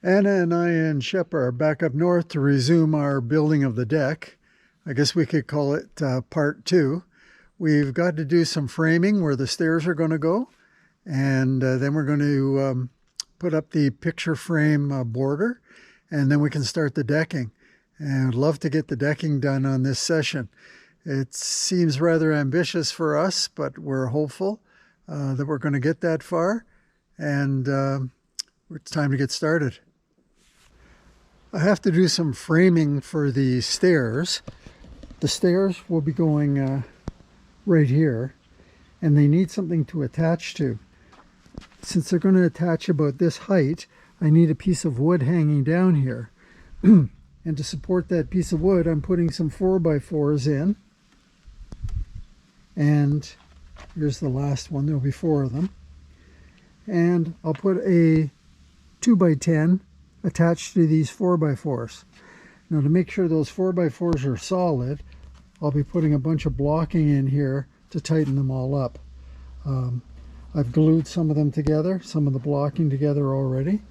Anna and I and Shep are back up north to resume our building of the deck. I guess we could call it part two. We've got to do some framing where the stairs are going to go, and then we're going to put up the picture frame border, and then we can start the decking. And I'd love to get the decking done on this session. It seems rather ambitious for us, but we're hopeful that we're going to get that far, and it's time to get started. I have to do some framing for the stairs. The stairs will be going right here, and they need something to attach to. Since they're going to attach about this height, I need a piece of wood hanging down here. And to support that piece of wood, I'm putting some 4x4s in. And here's the last one. There'll be 4 of them. And I'll put a 2x10 attached to these 4x4s. Now, to make sure those 4x4s are solid, I'll be putting a bunch of blocking in here to tighten them all up. I've glued some of them together, some of the blocking together already.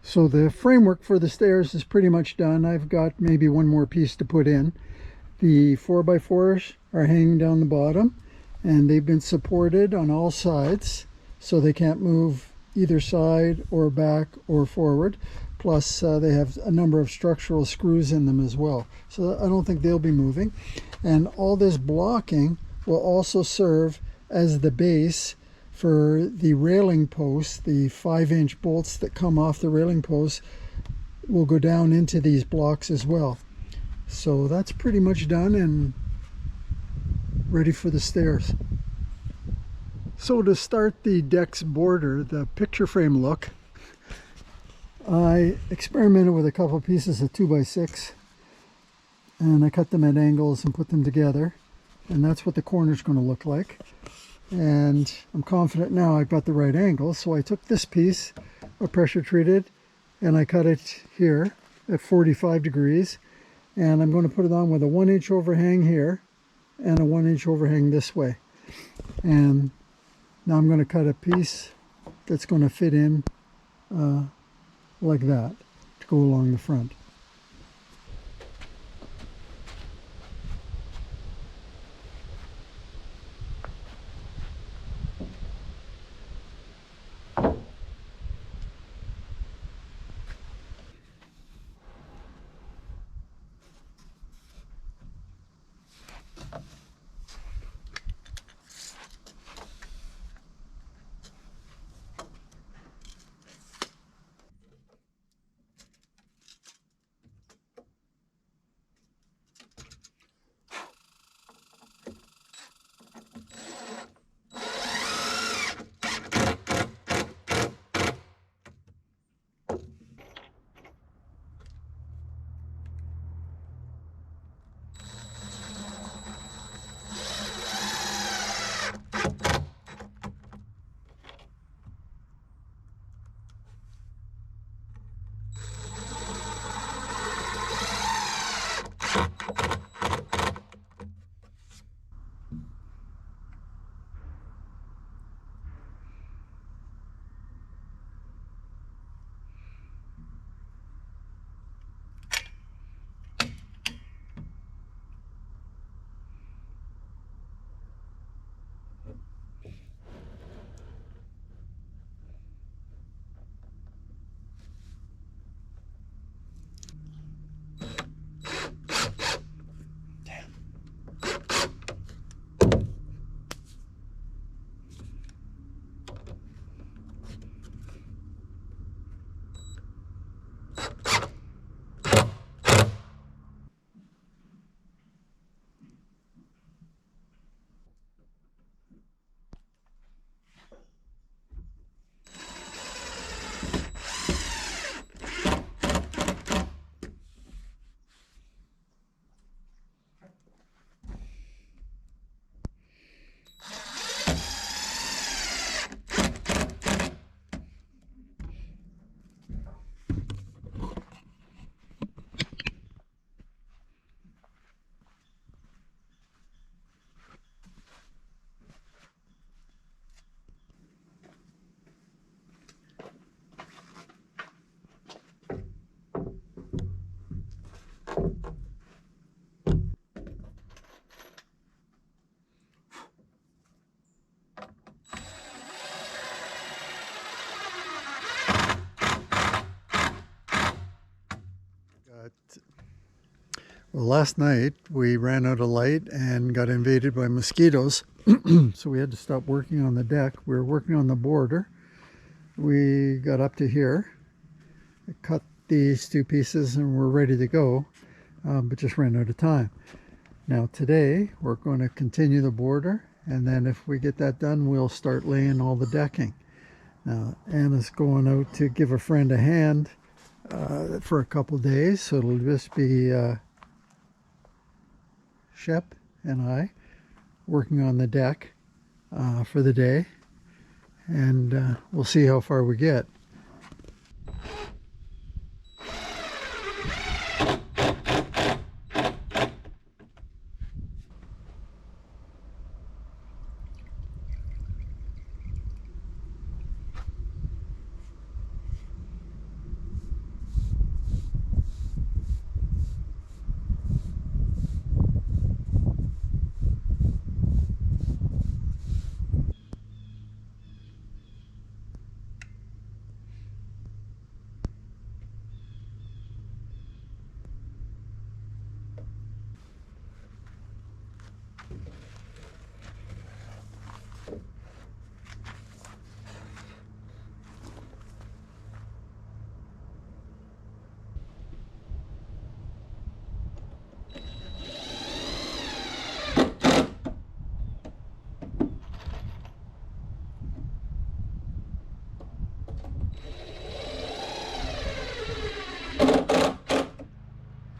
So the framework for the stairs is pretty much done. I've got maybe one more piece to put in. The 4x4s are hanging down the bottom, and they've been supported on all sides, so they can't move either side or back or forward. Plus they have a number of structural screws in them as well, so I don't think they'll be moving. And all this blocking will also serve as the base for the railing posts. The 5-inch bolts that come off the railing posts will go down into these blocks as well. So that's pretty much done and ready for the stairs. So to start the deck's border, the picture frame look, I experimented with a couple pieces of 2x6, and I cut them at angles and put them together, and that's what the corner's going to look like. And I'm confident now I've got the right angle, so I took this piece, I pressure treated, and I cut it here at 45 degrees, and I'm going to put it on with a 1-inch overhang here and a 1-inch overhang this way. And now I'm going to cut a piece that's going to fit in like that to go along the front. Well, last night we ran out of light and got invaded by mosquitoes, so we had to stop working on the deck. We were working on the border. We got up to here, cut these two pieces, and we're ready to go, but just ran out of time. Now today we're going to continue the border, and then if we get that done, we'll start laying all the decking. Now Anna's going out to give a friend a hand for a couple days, so it'll just be Shep and I working on the deck for the day, and we'll see how far we get.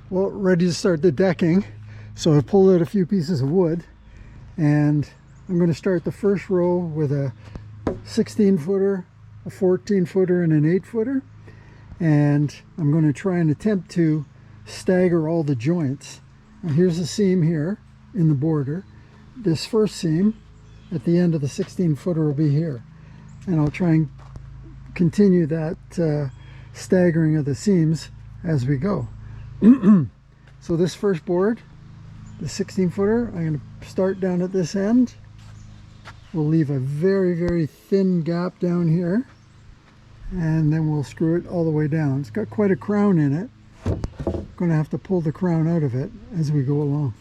Well, ready to start the decking. So I pulled out a few pieces of wood, and I'm going to start the first row with a 16 footer, a 14 footer, and an 8 footer. And I'm going to try and attempt to stagger all the joints. And here's a seam here in the border. This first seam at the end of the 16 footer will be here. And I'll try and continue that staggering of the seams as we go. So this first board, the 16 footer, I'm going to start down at this end. We'll leave a very, very thin gap down here, and then we'll screw it all the way down. It's got quite a crown in it. I'm going to have to pull the crown out of it as we go along.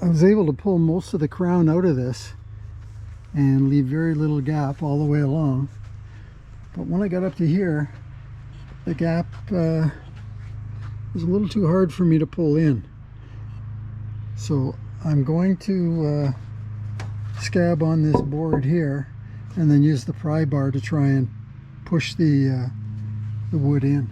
I was able to pull most of the crown out of this and leave very little gap all the way along. But when I got up to here, the gap was a little too hard for me to pull in. So I'm going to scab on this board here and then use the pry bar to try and push the wood in.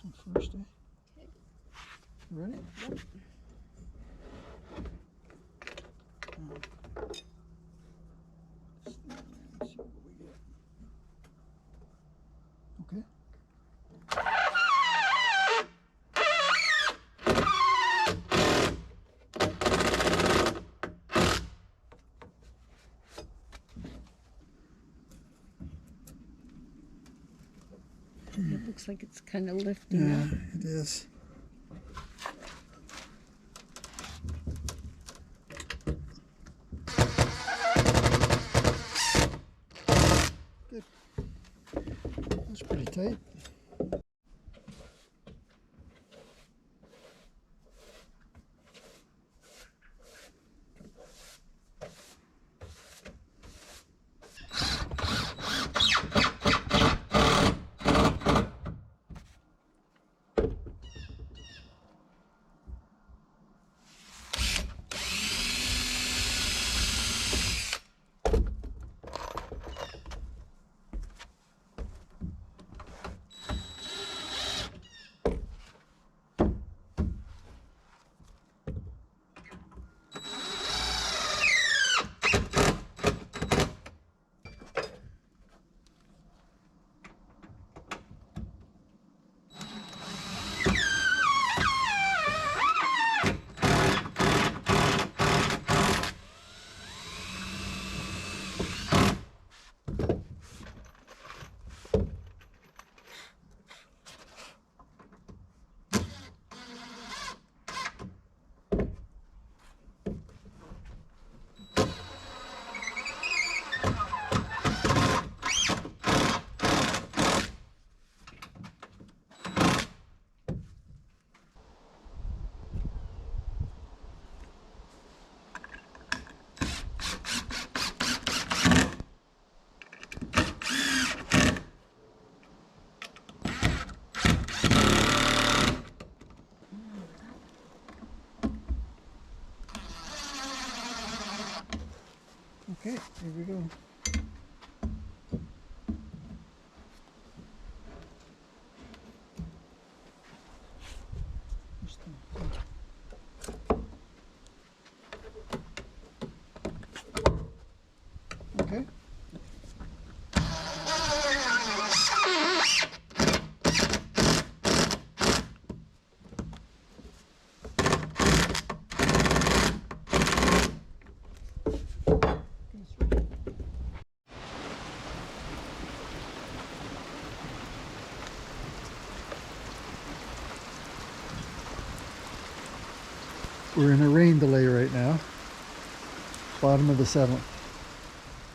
one first, eh? Okay. You ready? Yep. See what we get. Okay. It looks like it's kind of lifting Yeah, up. it is. Good. That's pretty tight. Okay, here we go. Okay. We're in a rain delay right now, bottom of the 7th.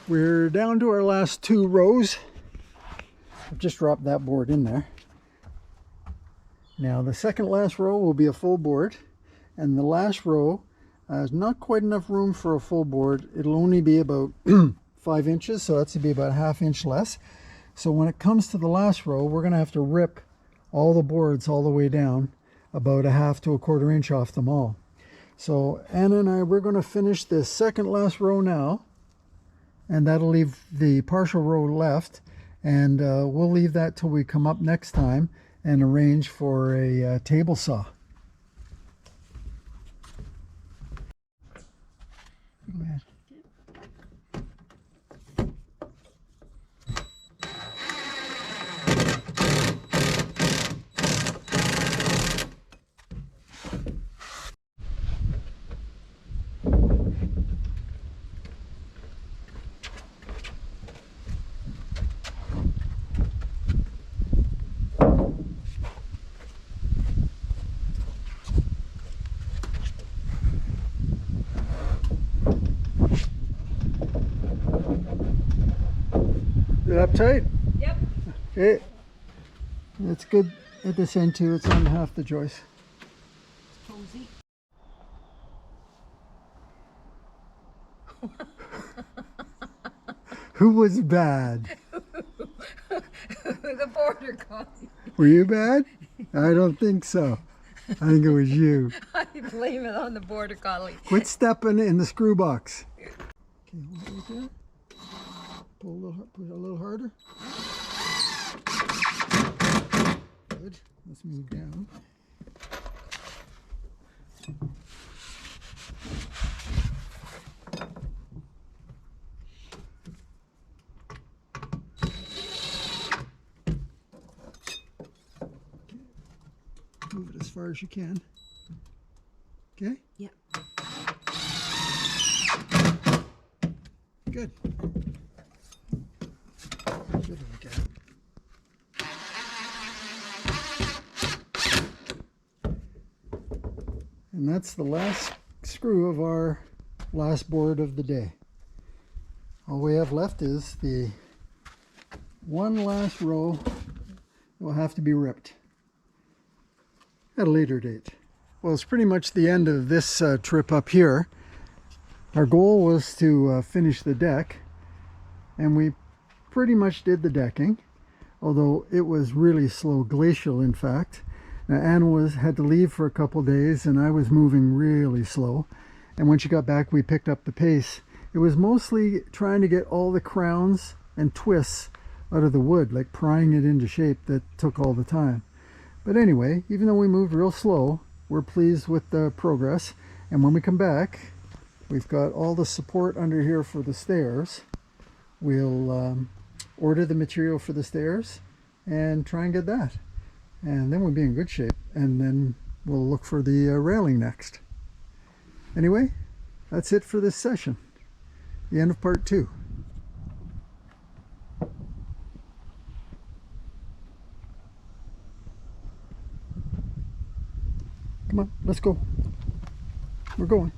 We're down to our last 2 rows. I've just dropped that board in there. Now the second last row will be a full board, and the last row is not quite enough room for a full board. It'll only be about 5 inches, so that's to be about a ½ inch less. So when it comes to the last row, we're going to have to rip all the boards all the way down, about a ½ to a ¼ inch off them all. So Anna and I, we're going to finish this second last row now, and that'll leave the partial row left, and we'll leave that till we come up next time and arrange for a table saw. Go ahead. Is it up tight? Yep. Okay. That's good at this end too. It's on half the joist. Cozy. Who was bad? The border collie. Were you bad? I don't think so. I think it was you. I blame it on the border collie. Quit stepping in the screw box. Okay, hold it right there. Pull a little harder. Good. Let's move down. Move it as far as you can. Okay? Yeah. Good. Good look at it. And that's the last screw of our last board of the day. All we have left is the one last row that will have to be ripped at a later date. Well, it's pretty much the end of this trip up here. Our goal was to finish the deck, and we pretty much did the decking, although it was really slow, glacial in fact. Now, Anna had to leave for a couple days, and I was moving really slow. And when she got back, we picked up the pace. It was mostly trying to get all the crowns and twists out of the wood, like prying it into shape, that took all the time. But anyway, even though we moved real slow, we're pleased with the progress. And when we come back, we've got all the support under here for the stairs. We'll order the material for the stairs and try and get that. And then we'll be in good shape. And then we'll look for the railing next. Anyway, that's it for this session. The end of part 2. Come on, let's go. We're going.